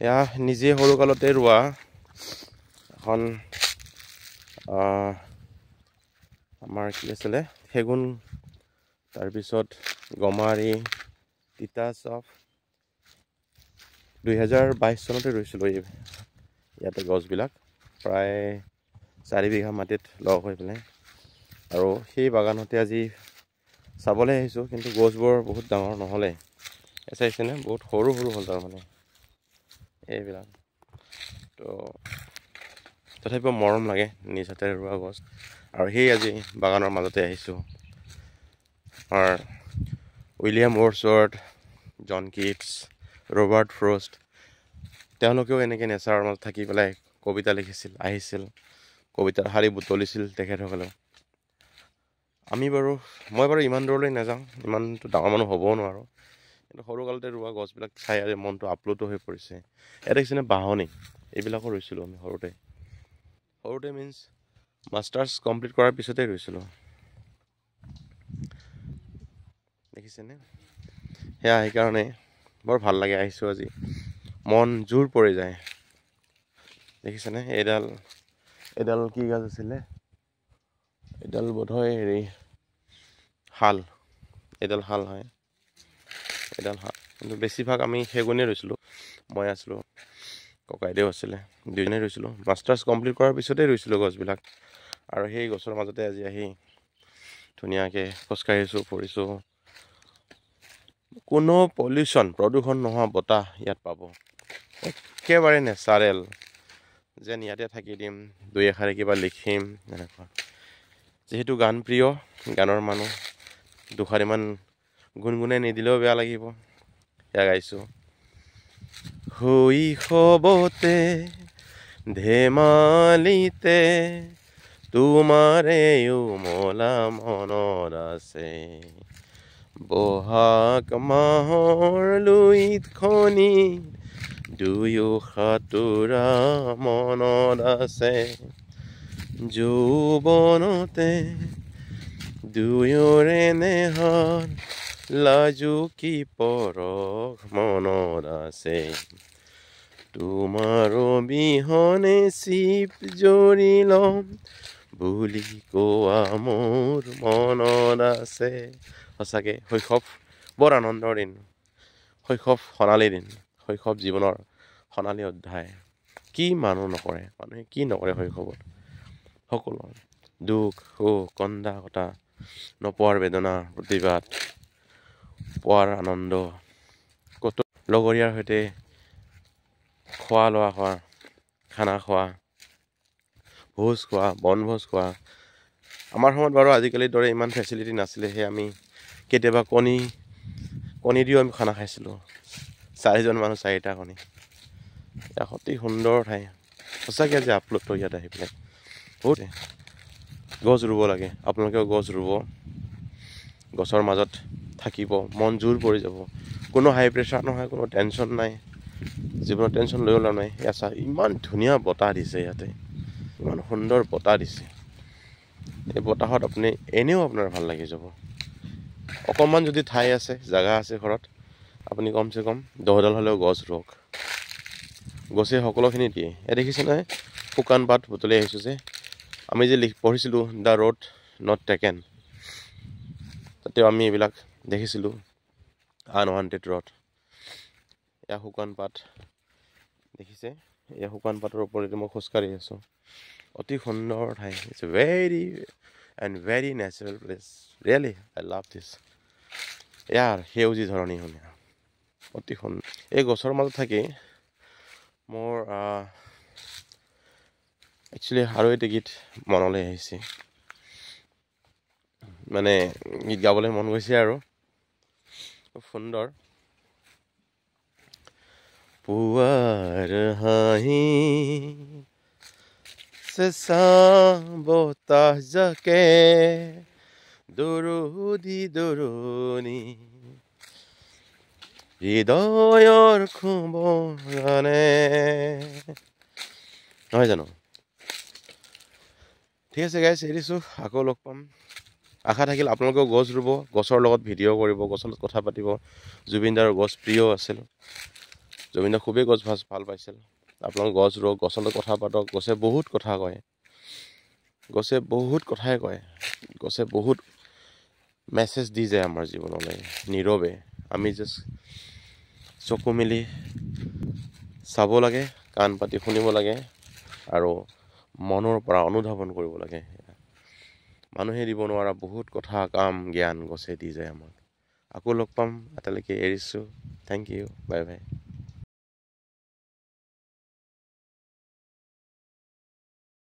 এয়া নিজে সৰুকালতে ৰোৱা এখন আমাৰ কি আছিলে সেগুন, তাৰপিছত গমাৰি, তিতা চফ 2022 চনতে ৰুইছিলোঁ ইয়াতে গছবিলাক প্ৰায় 4 বিঘা মাটিত লগ হৈ পেলাই। আৰু সেই বাগানতে আজি চাবলৈ আহিছোঁ, কিন্তু গছবোৰ বহুত ডাঙৰ নহ'লে। চাইছেনে বহুত সৰু সৰু হ'ল তাৰমানে এইবিলাক। তো তথাপিও মৰম লাগে নিজ হাতেৰে ৰোৱা গছ। আৰু সেই আজি বাগানৰ মাজতে আহিছোঁ। আমাৰ উইলিয়াম ৱৰ্ডছৱৰ্থ, জন কিটছ, ৰবাৰ্ট ফ্ৰষ্ট, তেওঁলোকেও এনেকৈ নেচাৰৰ মাজত থাকি পেলাই কবিতা লিখিছিল, আহিছিল, কবিতাৰ শাৰী বুটলিছিল তেখেতসকলেও। মই বাৰু ইমান দূৰলৈ নাযাওঁ, ইমানটো ডাঙৰ মানুহ হ'বও নোৱাৰোঁ, কিন্তু সৰুকালতে ৰোৱা গছবিলাক চাই আৰু মনটো আপ্লুত হৈ পৰিছে। ইয়াত দেখিছেনে বাহনি, এইবিলাকো ৰুইছিলোঁ আমি সৰুতে মিনছ মাষ্টাৰ্ছ কমপ্লিট কৰাৰ পিছতে ৰুইছিলোঁ। দেখিছেনে? সেইকাৰণে বৰ ভাল লাগে। আহিছোঁ আজি, মন জোৰ পৰি যায়। দেখিছেনে এইডাল কি গাছ আছিলে? এইডাল বোধহয় শাল, এইডাল শাল হয়, এইডাল শাল। কিন্তু বেছিভাগ আমি সেগুনেই ৰুইছিলোঁ। মই আছিলোঁ, ককাইদেউ আছিলে, দুজনেই ৰুইছিলোঁ। মাষ্টাৰ্ছ কমপ্লিট কৰাৰ পিছতেই ৰুইছিলোঁ গছবিলাক। আৰু সেই গছৰ মাজতে আজি আহি ধুনীয়াকৈ খোজকাঢ়িছোঁ, ফুৰিছোঁ। কোনো প্ৰদূষণ নোহোৱা বতাহ ইয়াত পাব, একেবাৰে নেচাৰেল। যেন ইয়াতে থাকি দিম, দুই এষাৰে কিবা লিখিম, এনেকুৱা। যিহেতু গান প্ৰিয়, গানৰ মানুহ, দুষাৰিমান গুণগুণাই নিদিলেও বেয়া লাগিব, সেয়া গাইছোঁ। শৈশৱতে ধেমালিতে তোমাৰে উমলা মনত আছে, বহাগ মাহৰ লুইত খনি দুয়ো সাঁতোৰা মনত আছে, যৌৱনতে দুয়োৰে নেহাৰ লাজুকী পৰশ মনত আছে, তোমাৰ অবিহনে চিপ জৰি ল'ম বুলি কোৱা মোৰ মনত আছে। সঁচাকৈ শৈশৱ বৰ আনন্দৰ দিন, শৈশৱ সোণালী দিন, শৈশৱ জীৱনৰ সোণালী অধ্যায়। কি মানুহে কি নকৰে শৈশৱত, সকলো দুখ সুখ, কন্দা কটা, নপোৱাৰ বেদনা, প্ৰতিবাদ, পোৱাৰ আনন্দ, কত লগৰীয়াৰ সৈতে খোৱা, খানা খোৱা, ভোজ খোৱা, বনভোজ খোৱা। আমাৰ সময়ত বাৰু আজিকালিৰ দৰে ইমান ফেচিলিটি নাছিলে। সেই আমি কেতিয়াবা কণী দিও আমি খানা খাইছিলোঁ, 4জন মানুহ 4টা কণী। অতি সুন্দৰ ঠাই, সঁচাকৈ আজি আপ্লুত ইয়াত আহি পেলাই। বহুত গছ ৰুব লাগে, আপোনালোকেও গছ ৰুব, গছৰ মাজত থাকিব, মন জোৰ পৰি যাব। কোনো হাই প্ৰেছাৰ নহয়, কোনো টেনশ্যন নাই, জীৱনত টেনশ্যন লৈ ওলোৱা নাই। চা ইমান ধুনীয়া বতাহ দিছে ইয়াতে, ইমান সুন্দৰ বতাহ দিছে। এই বতাহত এনেও আপোনাৰ ভাল লাগি যাব। অকণমান যদি ঠাই আছে, জেগা আছে ঘৰত, আপুনি কমচে কম 10ডাল হ'লেও গছ ৰুৱক। গছে সকলোখিনি দিয়ে। দেখিছে নহয়, শুকান পাত বুটলি আহিছোঁ যে, আমি যে পঢ়িছিলোঁ দ্য ৰোড নট টেকেন, তাতেও আমি এইবিলাক দেখিছিলোঁ, আনৱান্টেড ৰোড। এয়া শুকান পাত দেখিছে, এয়া শুকান পাতৰ ওপৰতে মই খোজকাঢ়ি আছোঁ। অতি সুন্দৰ ঠাই, it's very natural place, really I love this. ইয়াৰ সেউজী ধৰণী ধুনীয়া, অতি সুন্দৰ। এই গছৰ মাজত থাকি মোৰ একচুৱেলি আৰু এটি গীত মনলৈ আহিছে, মানে গীত গাবলৈ মন গৈছে আৰু খুব সুন্দৰ। পুৱাৰ হাঁহি চেঁচা বতাহ জাকে দৌৰণি হৃদয়ৰ খুবৰণে, নহয় জানো? ঠিক আছে গাইছ, এৰিছোঁ, আকৌ লগ পাম। আশা থাকিল আপোনালোকেও গছ ৰুব, গছৰ লগত ভিডিঅ' কৰিব, গছৰ লগত কথা পাতিব। জুবিন দাৰ গছ প্ৰিয় আছিল, জুবিনে খুবেই গছ ভাল পাইছিল। আপোনালোক গছ ৰুওক, গছৰ লগত কথা পাতক। গছে বহুত কথা কয়, গছে বহুত কথাই কয়, গছে বহুত মেছেজ দি যায় আমাৰ জীৱনলৈ নীৰৱে। আমি জাষ্ট চকু মেলি চাব লাগে, কাণ পাতি শুনিব লাগে আৰু মনৰ পৰা অনুধাৱন কৰিব লাগে। মানুহে দিব নোৱাৰা বহুত কথা, কাম, জ্ঞান গছে দি যায় আমাক। আকৌ লগ পাম, এতিয়ালৈকে এৰিছোঁ। Thank U, bye bye.